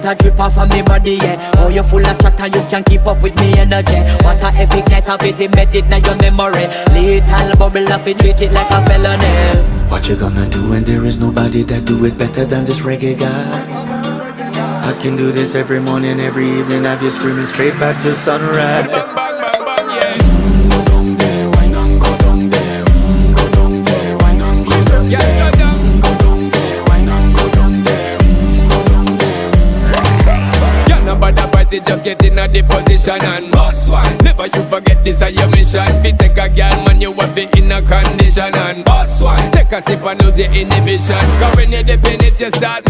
a drip off of me body, yeah. Oh, you full of chat and you can keep up with me energy. What a epic night of it, embedded in your memory. Little bubble of it, treat it like a felony. What you gonna do when there is nobody that do it better than this reggae guy? I can do this every morning, every evening, have you screaming straight back to sunrise. Bang, bang, bang, bang, yeah. Go down there, why not go down there? Go down there, why not go down Yeah, there? go down. Go down there, why not go down there? Go down there. Yeah, nobody fight it, just get in a the position and boss one. Never you forget this is your mission. Fi take a girl, man, you have it in a condition and boss one. Take a sip and lose your inhibition. Cause when you dip in it, you start